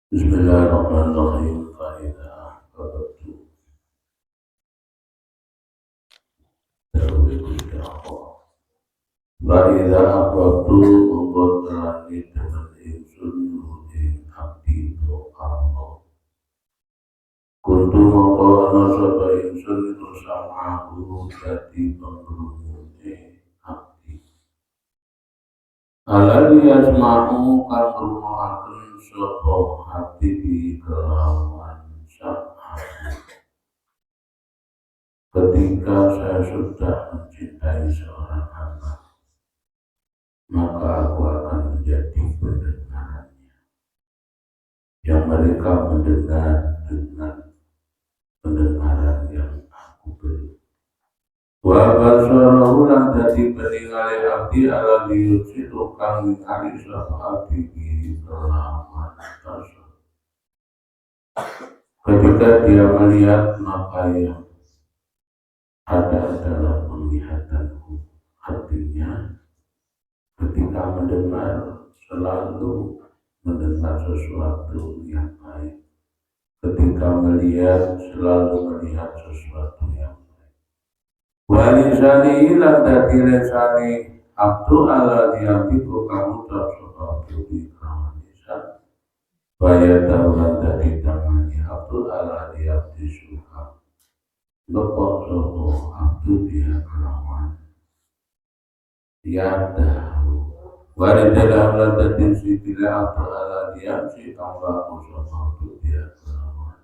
Bismillahirrahmanirrahim. Faidah Babatu Tawid Dakwah. Faidah Babatu Membuatkan dengan insun Hudin Abdi Allah. Kuntu mengkono Soba insun itu sama'ahu jadi penggerumuni Abdi. Alladhi yasma'u kan rumahaken Soba Abdi di kelawan sam'ahu. Ketika saya sudah mencintai seorang hamba, maka aku akan menjadi pendengarannya, yang mereka mendengar dengan pendengaran yang aku beri. Wa basarahu lan dadi peningale abdi ala diyusitu kang ningali sapa abdi bi kelawan tasawuf. Ketika dia melihat, maka yang ada dalam penglihatanku. Artinya ketika mendengar selalu mendengar sesuatu yang baik. Ketika melihat selalu melihat sesuatu yang baik. Walisani ilan dadi lesani abdu ala diamtiku kamu tak sebab di kawanisan. Baya daulan dadi tangannya abdu ala diamti suka. Lepok sopo abdu dia kelawan yadahu waridalah lantatin sitila abdu ala diamsi tambah sopo abdu dia kelawan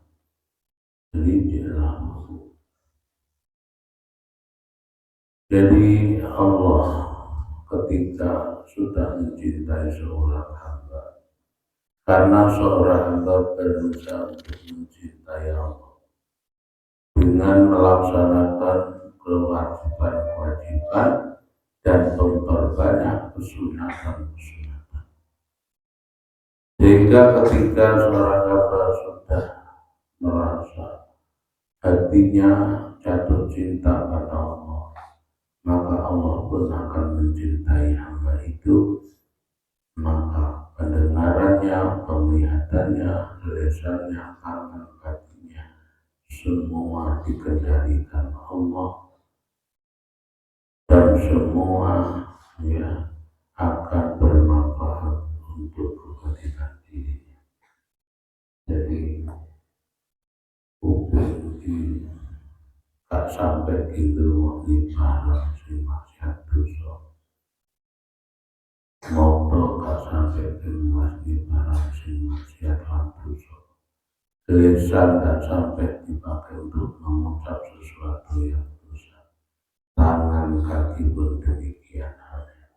selidilahu. Jadi Allah ketika sudah mencintai seorang hamba, karena seorang hamba berusaha untuk mencintai Allah dengan melaksanakan kewajiban-kewajiban dan memperbanyak kesunatan-kesunatan. Sehingga ketika seorang hamba sudah merasa hatinya jatuh cinta pada Allah, maka Allah pun akan mencintai hamba itu. Maka pendengarannya, penglihatannya, lisannya, tangan, kakinya semua dikendalikan Allah, dan semua akan bermanfaat untuk kepentingan dirinya. Jadi upin ini gak sampai gitu di barang si maksiat dosa, moto gak sampai kemas di barang si maksiat dosa. Lisan dan sampai dipakai untuk mengucap sesuatu yang dosa. Tangan kaki pun demikian halnya.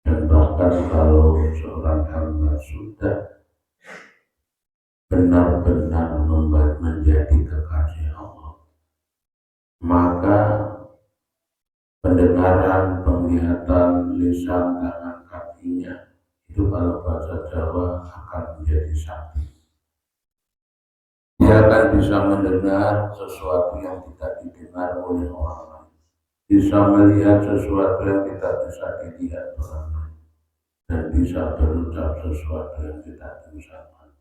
Dan bahkan kalau seorang hamba sudah benar-benar menjadi kekasih Allah, maka pendengaran, penglihatan, lisan, tangan, kakinya itu kalau bahasa Jawa akan menjadi sakti. Dia akan bisa mendengar sesuatu yang tidak didengar oleh orang lain, bisa melihat sesuatu yang tidak bisa dilihat orang lain, dan bisa berucap sesuatu yang tidak diucapkan.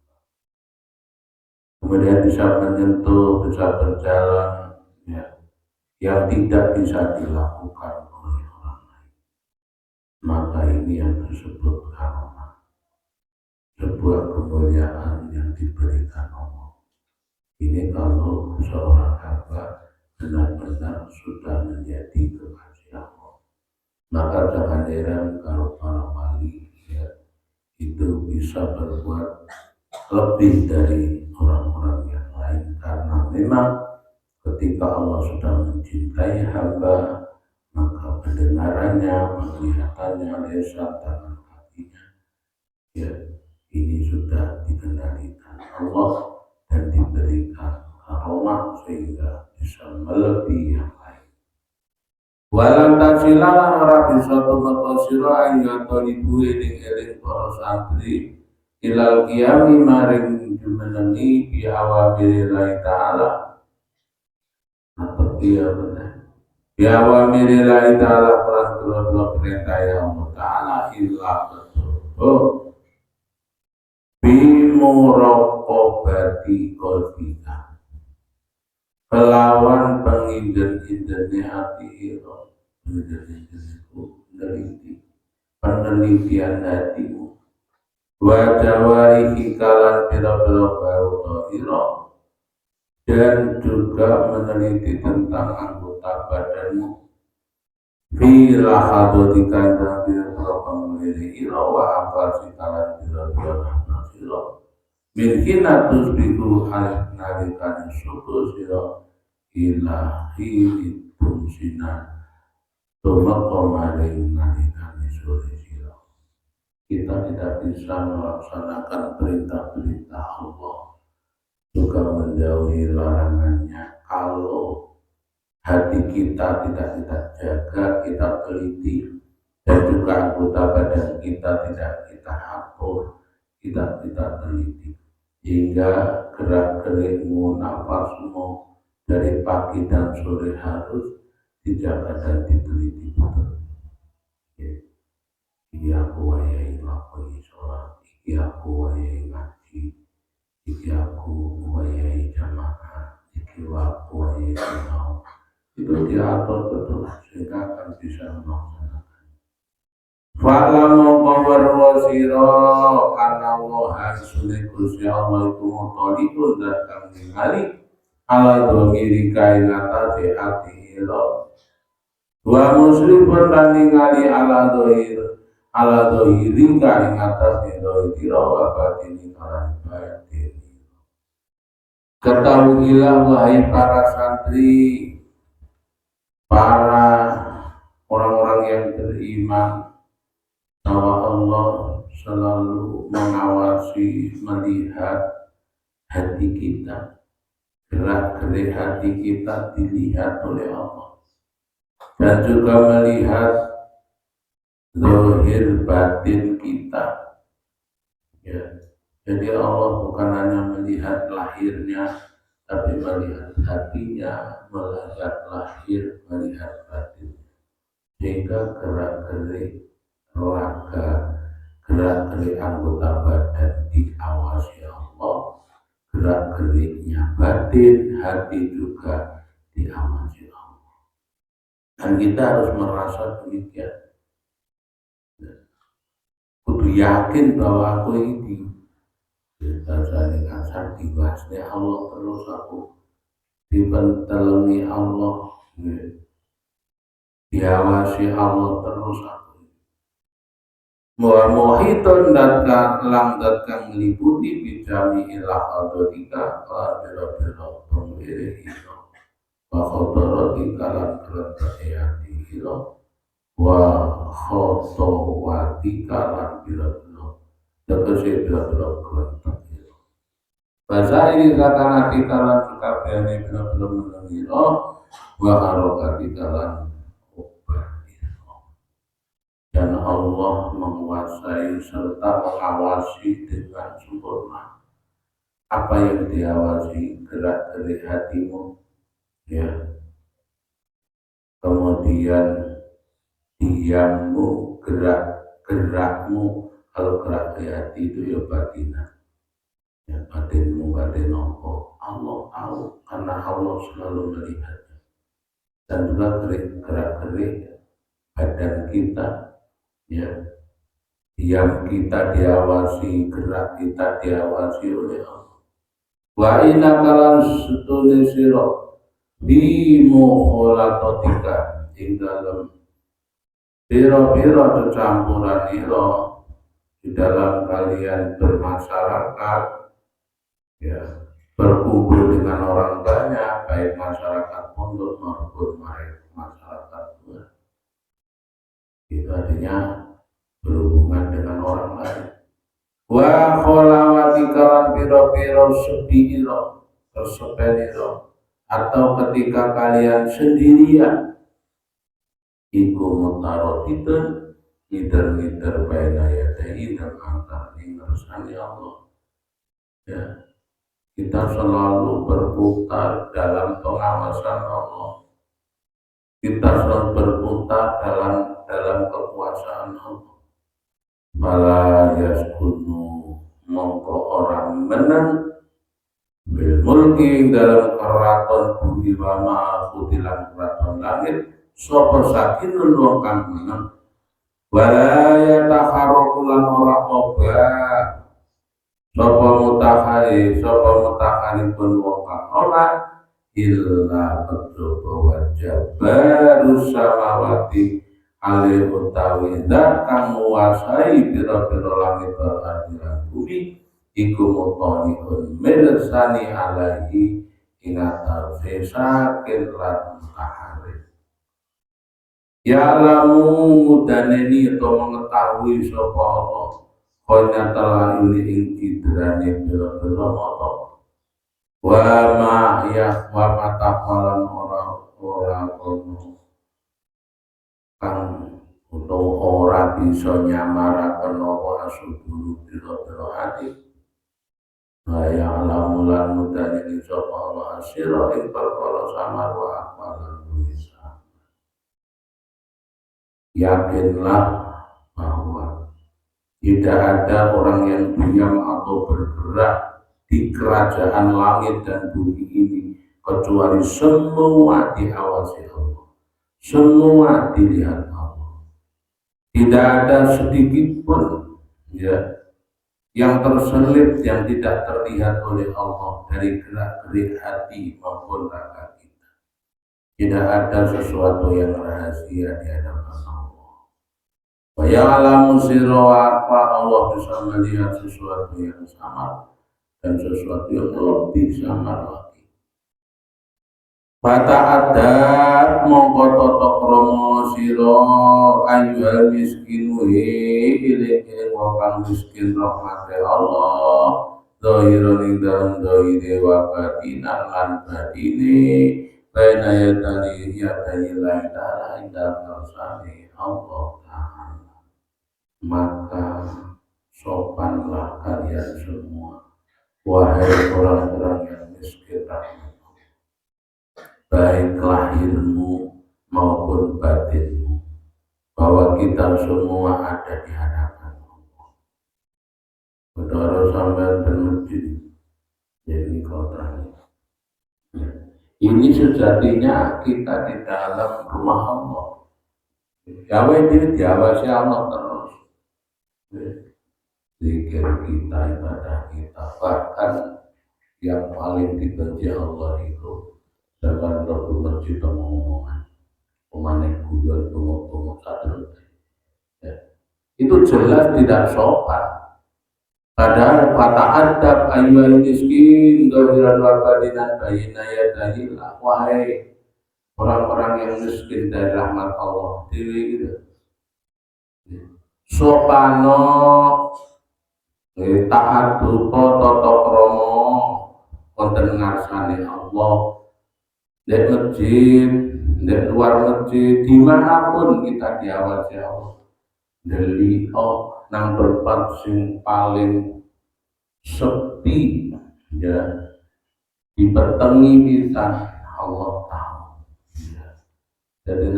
Kemudian bisa menyentuh, bisa berjalan, yang tidak bisa dilakukan oleh orang lain. Maka ini yang disebut karomah, sebuah kemuliaan yang diberikan Allah. Ini kalau seorang hamba benar-benar sudah menjadi kekasih Allah. Maka jangan heran kalau para wali itu bisa berbuat lebih dari orang-orang yang lain. memang ketika Allah sudah mencintai hamba, maka pendengarannya, penglihatannya, lisan, tangan, kakinya, ya ini sudah dikendalikan Allah dan diberikan karomah sehingga bisa melebihi yang lain. Walam tasilalan ora bisa tumeka sira ayat ibu eling para santri ilal qiyami maring jumenengi bi awamirillahi ta'ala atau iya benar bi awamirillahi ta'ala peraturan perintah Allah ta'ala illa betul bimuraqabati qalbika kelawan penginden-indene hati ira penelitian hatimu wa jawarihi kalan pira-pira bauta ira dan juga meneliti tentang anggota badanmu bila hadotika dan pira-pira pemilih ira wa apa sikalan pira-pira nafas ira min hinatus biku halik nalikan syukur sira ilahi itum sinan tumako maring nalikan sore sira. Kita tidak bisa melaksanakan perintah-perintah Allah juga menjauhi larangannya kalau hati kita tidak kita jaga, kita teliti, dan juga anggota badan kita tidak kita atur, kita teliti, hingga gerak-gerikmu, nafasmu dari pagi dan sore harus dijaga dan diteliti betul. Iki aku wayahe nglakoni sholat, iki aku wayahe ngaji, iki aku wayahe jamaah, iki aku wayahe sinau. Itu diatur betul sehingga akan bisa melaksanakan. Fa'lamu qawar sira karena Allah hasunai Gusti Allah iku mutaliqun dan kang ningali ala domiri kain atase ati ira wa muslimun lan ningali ala dohiri kain atase dohira wa batini kalan batin. Ketahuilah wahai para santri, para orang-orang yang beriman bahwa Allah selalu mengawasi, melihat hati kita, gerak-gerik hati kita dilihat oleh Allah dan juga melihat zahir batin kita. Ya. Jadi Allah bukan hanya melihat lahirnya, tapi melihat hatinya, melihat lahir, melihat batin. Sehingga gerak-gerik raga, gerak-gerik anggota badan diawasi Allah, gerak-geriknya batin, hati juga diawasi Allah. Dan kita harus merasa demikian. Kudu yakin bahwa aku ini bahasane kasar diwasne Allah terus aku dipentelengi Allah, diawasi Allah terus aku. Muhiton dan langgat kang meliputi bijami ilah aldotika bela-bela pemilih itu wa khotoroti kalan kerentayati itu wa khotowati kalan bela-bela tegesi bela-bela kerentayati itu bahasa ini kata kita lan sukabehane bela-bela menengiro wa harokati kalan dan Allah menguasai serta mengawasi dengan sempurna apa yang diawasi gerak-gerik hatimu, ya, kemudian diammu, gerakmu. Kalau gerak di hati itu ya batinan, ya batinmu batin Allah tahu karena Allah selalu melihatnya. Dan juga gerak-gerik badan kita, ya, diam kita diawasi, gerak kita diawasi oleh Allah. Wa inna kalan setune sira bi mukhalatatika ing dalam pira-pira kecampuran ira di dalam kalian bermasyarakat, ya, berkumpul dengan orang banyak, baik masyarakat pondok maupun masyarakat luar. Itu artinya berhubungan dengan orang lain. Wa kholawati kawan piro-piro sepiro tersepeliro, atau ketika kalian sendirian, iku mutarodidun ngider-ngider baina yadahi dan antar ngersani Allah. Ya, kita selalu berputar dalam pengawasan Allah. Kita selalu berputar dalam kekuasaan Allah. Malah yaskunu mongko orang menang bil mulki dalam keraton bumi wama kutilan keraton langit sapa sakinun wong kang menang wala takharulan ora obah sapa mutakhari pun wong kang ora illa kejaba wajah baru samawati alih utawi zat kang nguasai pira-pira langit lan bumi iku mutoniun mirsani alaihi ingatasi sakit lan mutakhari. Ya lamu mudaneni atau mengetahui sapa Allah konya telah ini ing kidrane pira-pira mata wa ma ya wa matafalan ora ono kang utawa ora bisa nyamaraken apa asuburu pira-pira ati ya lamulan mudane sapa Allah asira ing perkara samar wa akmalan bisa. Yakinlah bahwa tidak ada orang yang diam atau bergerak di kerajaan langit dan bumi ini kecuali semua diawasi Allah, semua dilihat Allah. Tidak ada sedikit pun yang terselip yang tidak terlihat oleh Allah dari gerak-gerik hati maupun raga kita. Tidak ada sesuatu yang rahasia di hadapan Allah. Wa ya'lamu sirra wa akhfa, Allah bisa melihat sesuatu yang samar dan sesuatu yang lebih samar lagi. Fata'adat mongko totok romo siro ayyuhal miskinu ilaihi wa kang miskin rahmati Allah zahiran ing dalam zahire wa batinan lan batine baina yadayhi ta'ala ing dalam ngersane Allah Ta'ala. Maka sopanlah kalian semua wahai orang-orang yang miskin rahmat, baik lahirmu maupun batinmu, bahwa kita semua ada di hadapan Allah. Saudara sampai bermedit jadi kota ini sejatinya kita di dalam rumah Allah. Yahweh ini diawasi Allah terus. Zikir kita, ibadah kita, bahkan yang paling dibenci Allah itu jangan terlalu masjid omongan pemanek guyon tunggu satu ya. Itu jelas tidak sopan. Padahal kata adab ayyuhal miskin dhahiran wa batinan bayina yadahillah, wahai orang-orang yang miskin dari rahmat Allah dewi gitu. Sopano taat rupa tata krama wonten ngarsane Allah. Di masjid, di luar masjid, dimanapun kita diawasi Allah. Dari nang tempat sing paling sepi, ya, dipertengi kita Allah tahu. Ya. Jadi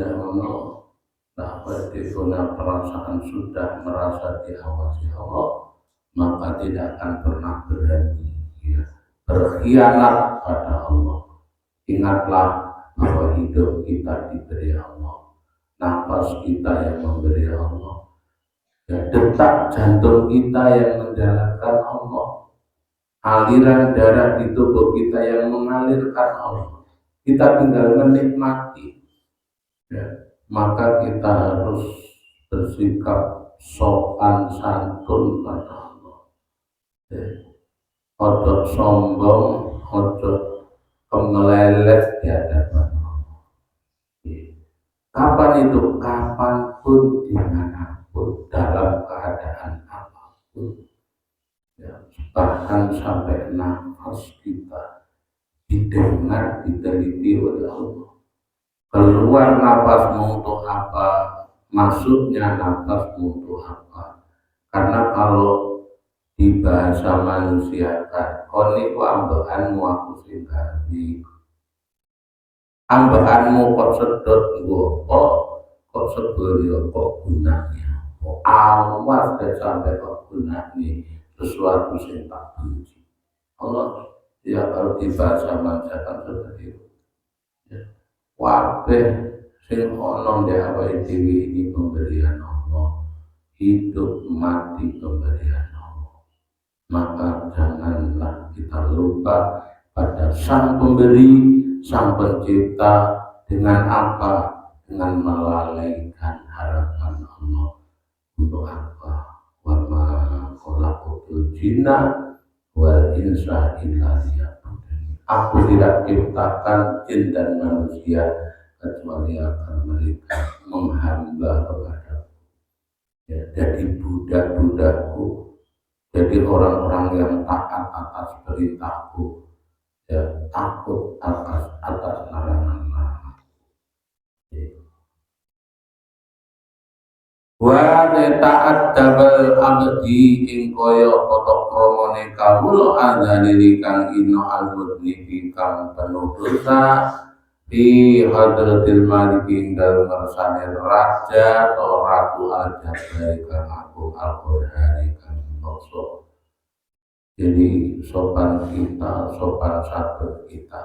berarti punya perasaan sudah merasa diawasi Allah, maka tidak akan pernah berani berkhianat pada Allah. Ingatlah bahwa hidup kita diberi Allah, nafas kita yang memberi Allah, detak jantung kita yang menjalankan Allah, aliran darah di tubuh kita yang mengalirkan Allah. Kita tinggal menikmati, maka kita harus bersikap sopan santun pada Allah. Ojo sombong, ojo kemelelet di hadapan Allah. Kapan itu? Kapanpun, dimanapun, dalam keadaan apapun. Ya, bahkan sampai nafas kita didengar, diteliti oleh Allah. Keluar nafasmu untuk apa? Masuknya nafasmu untuk apa? Karena kalau di bahasa manusia kan, koni ku ambekanmu aku sing gawe. Ambekanmu kok sedot kok sebelio kok gunanya. Awas deh sampai kok gunanya sesuatu yang tak benci. Allah ya kalau di bahasa manusia kan seperti itu. Ya. Wabeh sing ono ndek awake dhewe ini pemberian Allah. Hidup mati pemberian Allah. Maka janganlah kita lupa pada sang pemberi, sang pencipta. Dengan apa? Dengan melalaikan harapan Allah. Untuk apa? Wa ma khalaqatul jinna wal insa illa liya'budun. Aku tidak ciptakan jin dan manusia kecuali akan mereka menghamba kepadaku. Ya, jadi budak-budakku, jadi orang-orang yang taat atas perintahku, ya, takut atas larangan-larangan. Wa taat dabal abdi ing kaya tata kramane kawula andhane kang ino almudni kang penuh dosa di hadratil maliki dalam ngersane raja atau ratu al-jabari kang agung al-qurhani kang mokso. Jadi sopan kita, sopan santun kita,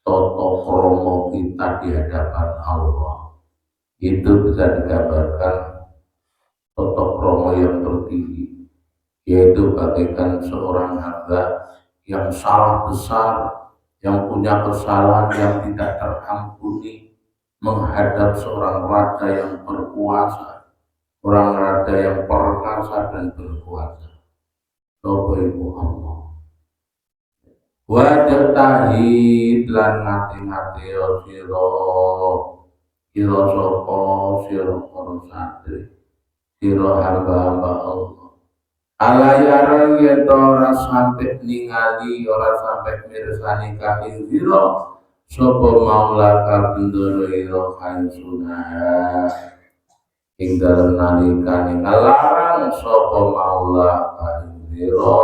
tata krama kita di hadapan Allah itu bisa digambarkan tata krama yang tertinggi, yaitu bagaikan seorang hamba yang salah besar, yang punya kesalahan yang tidak terampuni menghadap seorang raja yang berkuasa, orang raja yang perkasa dan berkuasa. Sopo iku Allah. Wajah tahid lan ngati-ngati sira sapa sira para santri, sira hamba-hamba Allah. Alayara yen ora sampai ningali, ora sampai mirsani kahing sira sapa maulaka bendoro ira sunah ing dalem nalikane alarang sapa maulaka sira.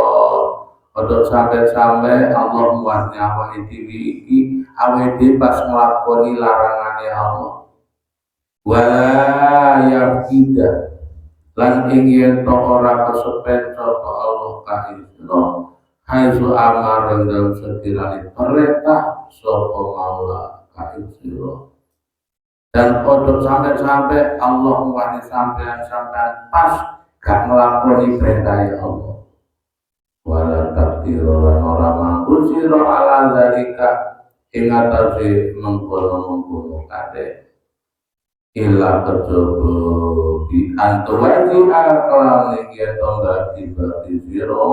Ojo sampai Allah muatnya awake dhewe iki awake dhewe pas nglakoni larangane Allah. Wala ya tidak lan ing yen to ora kesepen sapa Allah kahina haizu amar dalam sekiranya perintah sapa maula kahina. Dan ojo sampai Allah muatnya sampean pas gak nglakoni perintah Allah. Wala takdiro lan ora mampu sira ala zalika ing atase mengkono kabeh illa kejaba bi antuwati aklan iki bagi sira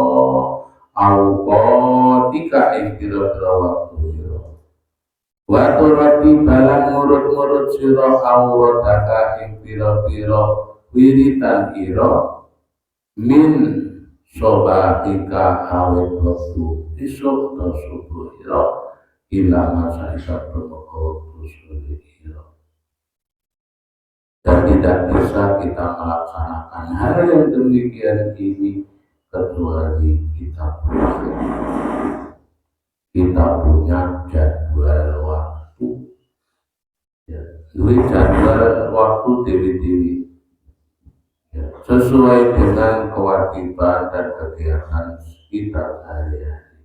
auqa tika ing pira-pira waktu sira wa turati balan ngurut sira awradaka ing pira-pira wiritan ira min sobatika awet waktu isuk atau subuh ira ila masa isya bermokok usul ira. Dan tidak bisa kita melaksanakan hal yang demikian ini kecuali kita punya jadwal waktu, ya, jadwal waktu dewi-dewi, ya, sesuai dengan kewajiban dan kegiatan kita sehari-hari.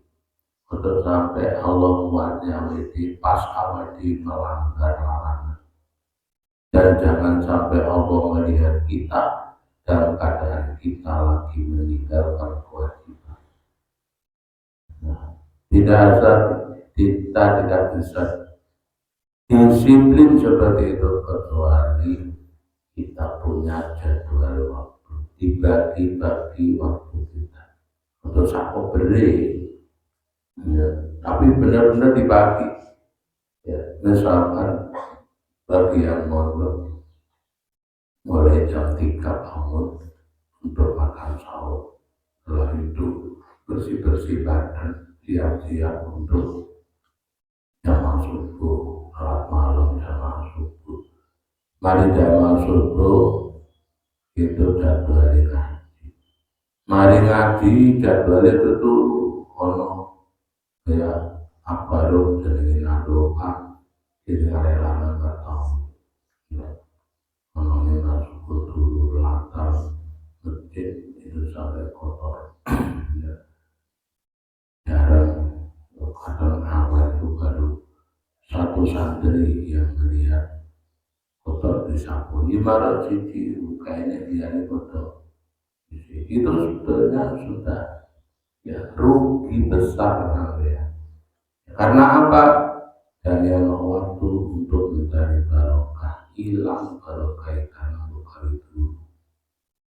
Untuk sampai Allah muatnya pas awadi melanggar larangan. Dan jangan sampai Allah melihat kita dalam keadaan kita lagi meninggalkan kewajiban. Nah, kita tidak bisa disiplin seperti itu kecuali kita punya jadwal waktu, dibagi-bagi waktu kita. Untuk sapo beri ya, tapi benar-benar dibagi ya, misalkan bagi yang mondok mulai jam 3 bangun untuk makan sahur, setelah itu bersih-bersih badan, siap-siap untuk jamaah subuh, salat malam jamaah subuh. Mari jamaah subuh itu jadwalnya ngaji. Mari ngaji jadwalnya itu ono ya apa lo jenenge nadoa ini rela nggak tahu ya ono ini subuh dulu latar masjid itu sampai kotor ya jarang kadang awal itu baru satu santri yang melihat kotor disapu ibarat siji kayaknya dia ini kotor itu sebetulnya sudah ya rugi besar ya. Karena apa? Dari waktu untuk mencari barokah hilang barokah karena bukan itu.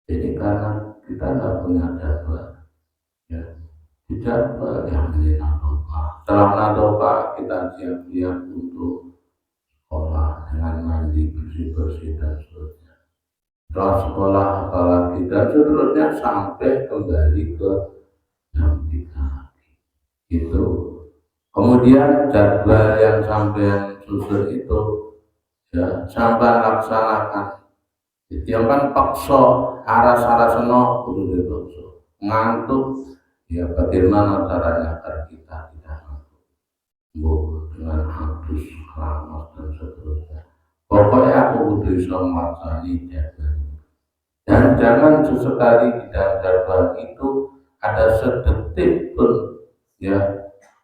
Jadi karena kita nggak punya jadwal ya jadwal yang ini nadopa. Setelah nadopa kita siap-siap untuk sekolah dengan mandi bersih-bersih dan seterusnya. Setelah sekolah apalagi dan seterusnya sampai kembali ke jam 3 lagi. Itu kemudian jadwal yang sampai susun itu ya sampai laksanakan. Jadi yang kan paksa aras-aras seno kudu dipaksa. Ngantuk ya bagaimana caranya agar kita tidak ngantuk. Dengan habis keramas dan seterusnya. Pokoknya aku kudu bisa melaksani jadwal. Dan jangan sesekali di dalam jadwal itu ada sedetik pun ya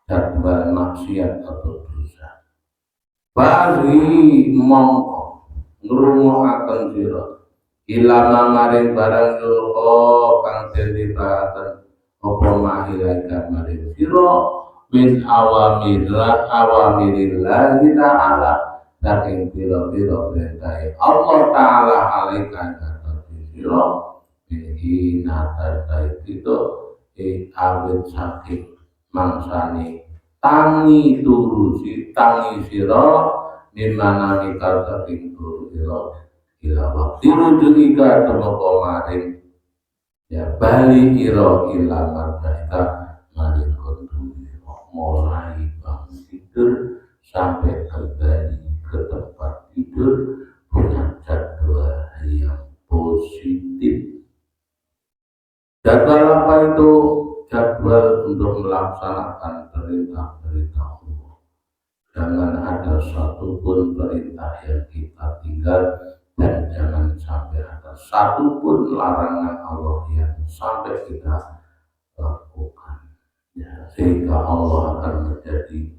jadwal maksiat atau dosa. Bari mongko ngrungokaken sira ilama maring barang yulqa kang den dibaraken apa mahilaikan maring sira min awamirillah ta'ala saking pira-pira perintah Allah Ta'ala alaikan kata sira bihi nata itu awet saking mangsane tangi turusi tangi sira dimana mikal saking turu sira ila waktu rujulika temoko maring ya bali ira ila marjaita maring kontu mulai bangun tidur sampai kembali ke tempat tidur punya jadwal yang positif. Jadwal apa itu? Jadwal untuk melaksanakan perintah-perintah Allah. Jangan ada satupun perintah yang kita tinggal dan jangan sampai ada satupun larangan Allah yang sampai kita lakukan. Ya, sehingga Allah akan menjadi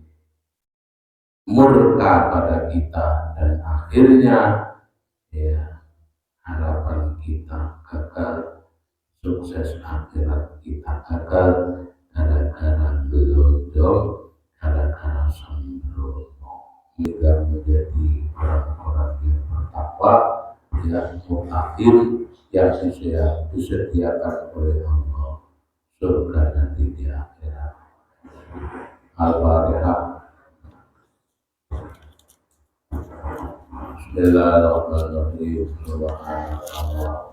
murka pada kita dan akhirnya ya harapan kita gagal, sukses akhirat kita gagal gara-gara gelondong, gara-gara sembrono. Kita menjadi orang-orang yang bertakwa, yang mutakin, yang disediakan oleh Allah surga nanti di akhirat. Al-Fatihah. Bismillahirrahmanirrahim. Subhanallah.